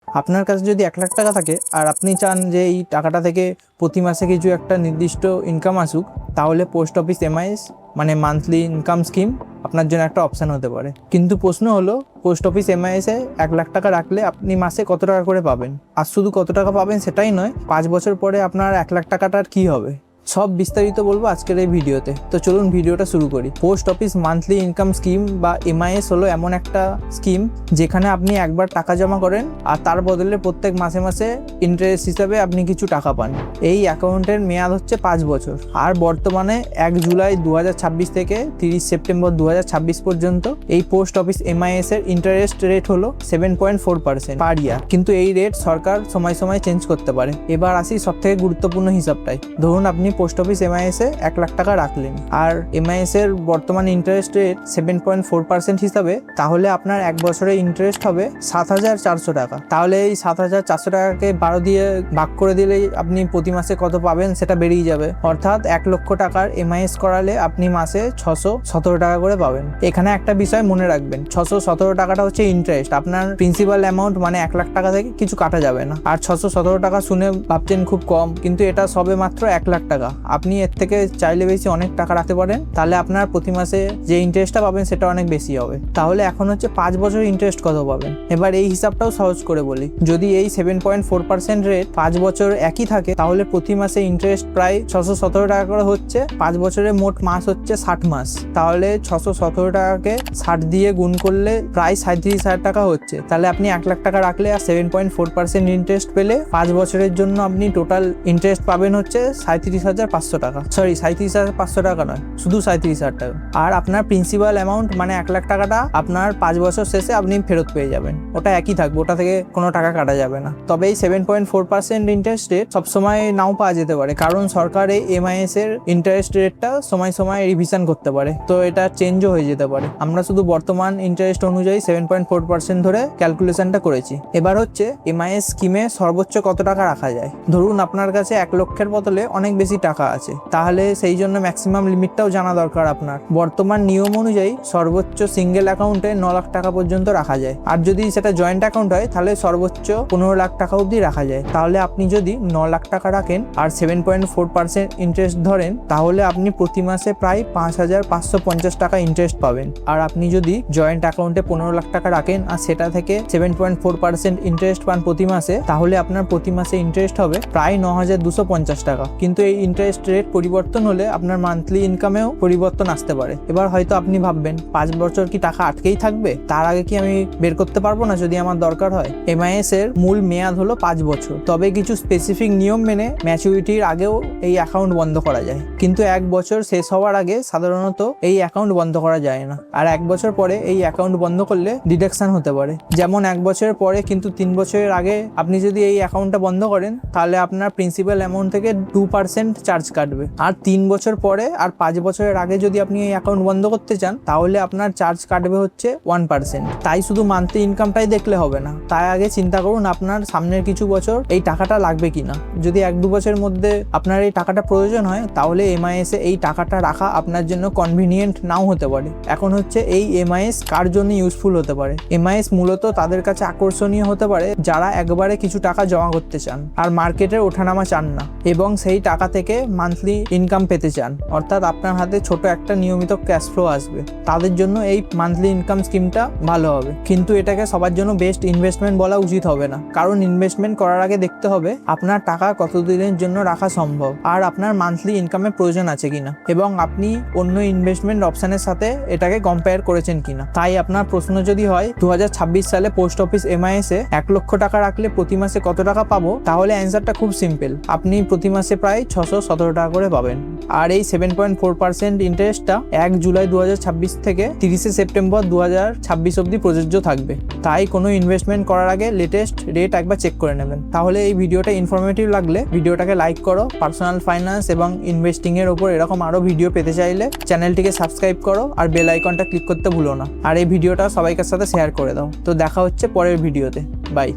আপনার কাছে যদি 1 লাখ টাকা থাকে আর আপনি চান যে এই টাকাটা থেকে প্রতি মাসে কিছু একটা নির্দিষ্ট ইনকাম আসুক, তাহলে পোস্ট অফিস এমআইএস মানে মান্থলি ইনকাম স্কিম আপনার জন্য একটা অপশান হতে পারে। কিন্তু প্রশ্ন হলো, পোস্ট অফিস এমআইএসে 1 লাখ টাকা রাখলে আপনি মাসে কত টাকা করে পাবেন? আর শুধু কত টাকা পাবেন সেটাই নয়, 5 বছর পরে আপনার 1 লাখ টাকাটার কী হবে, সব বিস্তারিত বলবো আজকের এই ভিডিওতে। তো চলুন ভিডিওটা শুরু করি। Post office monthly income scheme বা এমআইএস হলো এমন একটা স্কিম যেখানে আপনি একবার টাকা জমা করেন আর তার বদলে প্রত্যেক মাসে মাসে ইন্টারেস্ট হিসাবে আপনি কিছু টাকা পান। এই অ্যাকাউন্টের মেয়াদ হচ্ছে 5 বছর আর বর্তমানে 1 জুলাই 2026 থেকে 30 সেপ্টেম্বর 2026 পর্যন্ত এই পোস্ট অফিস এমআইএস এর ইন্টারেস্ট রেট হলো 7.4% পার ইয়ার। কিন্তু এই রেট সরকার সময় সময় চেঞ্জ করতে পারে। এবার আসি সবথেকে গুরুত্বপূর্ণ হিসাবটাই। ধরুন আপনি পোস্ট অফিস এমআইএস এ 1 লাখ টাকা রাখলেন আর এমআইএস এর বর্তমান ইন্টারেস্ট রেট 7.4% হিসাবে, তাহলে আপনার 1 বছরে ইন্টারেস্ট হবে 7,400 টাকা। তাহলে এই 7,400 টাকাকে 12 দিয়ে ভাগ করে দিলেই আপনি প্রতি মাসে কত পাবেন সেটা বেরিয়ে যাবে। অর্থাৎ 1 লক্ষ টাকার এমআইএস করালে আপনি মাসে 617 টাকা করে পাবেন। এখানে একটা বিষয় মনে রাখবেন, 617 টাকাটা হচ্ছে ইন্টারেস্ট। আপনার প্রিন্সিপাল অ্যামাউন্ট মানে 1 লাখ টাকা থেকে কিছু কাটা যাবে না। আর 617 টাকা শুনে ভাবছেন খুব কম, কিন্তু এটা সবে মাত্র 1 লাখ টাকা। আপনি এর থেকে চাইলে বেশি অনেক টাকা রাখতে পারেন, তাহলে আপনার প্রতি মাসে যে ইন্টারেস্টটা পাবেন সেটা অনেক বেশি হবে। তাহলে এখন হচ্ছে 5 বছর ইন্টারেস্ট কত পাবেন। এবার এই হিসাবটাও সহজ করে বলি, যদি এই 7.4% রেট 5 বছর একই থাকে, তাহলে প্রতি মাসে ইন্টারেস্ট প্রায় 617 টাকা করে হচ্ছে। 5 বছরে মোট মাস হচ্ছে 60 মাস। তাহলে 617 টাকাকে 60 দিয়ে গুণ করলে প্রায় 37,000 টাকা হচ্ছে। তাহলে আপনি 1 লাখ টাকা রাখলে আর 7.4% ইন্টারেস্ট পেলে 5 বছরের জন্য আপনি টোটাল ইন্টারেস্ট পাবেন হচ্ছে 37,500 টাকা। সরি, 37,500 টাকা নয়, শুধু 37,000 টাকা। আর আপনার প্রিন্সিপাল অ্যামাউন্ট মানে 1 লাখ টাকাটা আপনার 5 বছর শেষে আপনি ফেরত পেয়ে যাবেন। ওটা একই থাকবে, ওটা থেকে কোনো টাকা কাটা যাবে না। তবে এই 7.4% ইন্টারেস্ট রেট সবসময় নাও পাওয়া যেতে পারে, কারণ সরকার এই এমআইএস এর ইন্টারেস্ট রেটটা সময় সময় রিভিশন করতে পারে, তো এটা চেঞ্জও হয়ে যেতে পারে। আমরা শুধু বর্তমান ইন্টারেস্ট অনুযায়ী 7.4% ধরে ক্যালকুলেশনটা করেছি। এবার হচ্ছে এমআইএস স্কিমে সর্বোচ্চ কত টাকা রাখা যায়। ধরুন আপনার কাছে 1 লক্ষের বদলে অনেক বেশি টাকা আছে, তাহলে সেই জন্য ম্যাক্সিমাম লিমিটটাও জানা দরকার আপনার। বর্তমান নিয়ম অনুযায়ী সর্বোচ্চ সিঙ্গেল অ্যাকাউন্টে 9 লাখ টাকা পর্যন্ত রাখা যায়, আর যদি সেটা জয়েন্ট অ্যাকাউন্ট হয় তাহলে সর্বোচ্চ 15 লাখ টাকা অবধি রাখা যায়। তাহলে আপনি যদি 9 লাখ টাকা রাখেন আর 7.4% ইন্টারেস্ট ধরেন, তাহলে আপনি প্রতি মাসে প্রায় 5,550 টাকা ইন্টারেস্ট পাবেন। আর আপনি যদি জয়েন্ট অ্যাকাউন্টে 15 লাখ টাকা রাখেন আর সেটা থেকে 7.4% ইন্টারেস্ট পান প্রতি মাসে, তাহলে আপনার প্রতি মাসে ইন্টারেস্ট হবে প্রায় 9,250 টাকা। কিন্তু এই ইন্টারেস্ট রেট পরিবর্তন হলে আপনার মান্থলি ইনকামেও পরিবর্তন আসতে পারে। এবার হয়তো আপনি ভাববেন 5 বছর কি টাকা আটকেই থাকবে, তার আগে কি আমি বের করতে পারবো না যদি আমার দরকার হয়? এমআইএস এর মূল মেয়াদ হলো 5 বছর, তবে কিছু স্পেসিফিক নিয়ম মেনে ম্যাচুরিটির আগেও এই অ্যাকাউন্ট বন্ধ করা যায়। কিন্তু 1 বছর শেষ হওয়ার আগে সাধারণত এই অ্যাকাউন্ট বন্ধ করা যায় না। আর 1 বছর পরে এই অ্যাকাউন্ট বন্ধ করলে ডিডাকশন হতে পারে। যেমন 1 বছরের পরে কিন্তু 3 বছরের আগে আপনি যদি এই অ্যাকাউন্টটা বন্ধ করেন, তাহলে আপনার প্রিন্সিপাল অ্যামাউন্ট থেকে 2% চার্জ কাটবে। আর 3 বছর পরে আর 5 বছরের আগে যদি আপনি এই অ্যাকাউন্ট বন্ধ করতে চান, তাহলে আপনার চার্জ কাটবে হচ্ছে 1%। তাই শুধু মান্থলি ইনকামটাই দেখলে হবে না, তাই আগে চিন্তা করুন আপনার সামনের কিছু বছর এই টাকাটা লাগবে কিনা। যদি 1-2 বছরের মধ্যে আপনার এই টাকাটা প্রয়োজন হয়, তাহলে এমআইএস এ এই টাকাটা রাখা আপনার জন্য কনভিনিয়েন্ট নাও হতে পারে। এখন হচ্ছে এই এমআইএস কার জন্য ইউজফুল হতে পারে। এমআইএস মূলত তাদের কাছে আকর্ষণীয় হতে পারে যারা একবারে কিছু টাকা জমা করতে চান আর মার্কেটের ওঠানামা চান না, এবং সেই টাকা থেকে মান্থলি ইনকাম পেতে চান, অর্থাৎ আপনার হাতে ছোট একটা নিয়মিত ক্যাশ ফ্লো আসবে। তাদের জন্য এই মান্থলি ইনকাম স্কিমটা ভালো হবে। কিন্তু এটাকে সবার জন্য বেস্ট ইনভেস্টমেন্ট বলা উচিত হবে না, কারণ ইনভেস্টমেন্ট করার আগে দেখতে হবে আপনার টাকা কতদিনের জন্য রাখা সম্ভব আর আপনার মান্থলি ইনকামের প্রয়োজন আছে কিনা, এবং আপনি অন্য ইনভেস্টমেন্ট অপশনের সাথে এটাকে কম্পেয়ার করেছেন কিনা। তাই আপনার প্রশ্ন যদি হয় 2026 সালে পোস্ট অফিস এমআইএস এ 1 লক্ষ টাকা রাখলে প্রতি মাসে কত টাকা পাবো, তাহলে অ্যান্সারটা খুব সিম্পল, আপনি প্রতি মাসে প্রায় 617 টাকা করে পাবেন। আর এই 7.4% ইন্টারেস্টটা 1 জুলাই 2026 থেকে 30 সেপ্টেম্বর 2026 অবধি প্রযোজ্য থাকবে। তাই কোনো ইনভেস্টমেন্ট করার আগে লেটেস্ট রেট একবার চেক করে নেবেন। তাহলে এই ভিডিওটা ইনফরমেটিভ লাগলে ভিডিওটাকে লাইক করো। পার্সোনাল ফাইন্যান্স এবং ইনভেস্টিং এর উপর এরকম আরো ভিডিও পেতে চাইলে চ্যানেলটিকে সাবস্ক্রাইব করো আর বেল আইকনটা ক্লিক করতে ভুলো না। আর এই ভিডিওটা সবাইকার সাথে শেয়ার করে দাও। তো দেখা হচ্ছে পরের ভিডিওতে। বাই।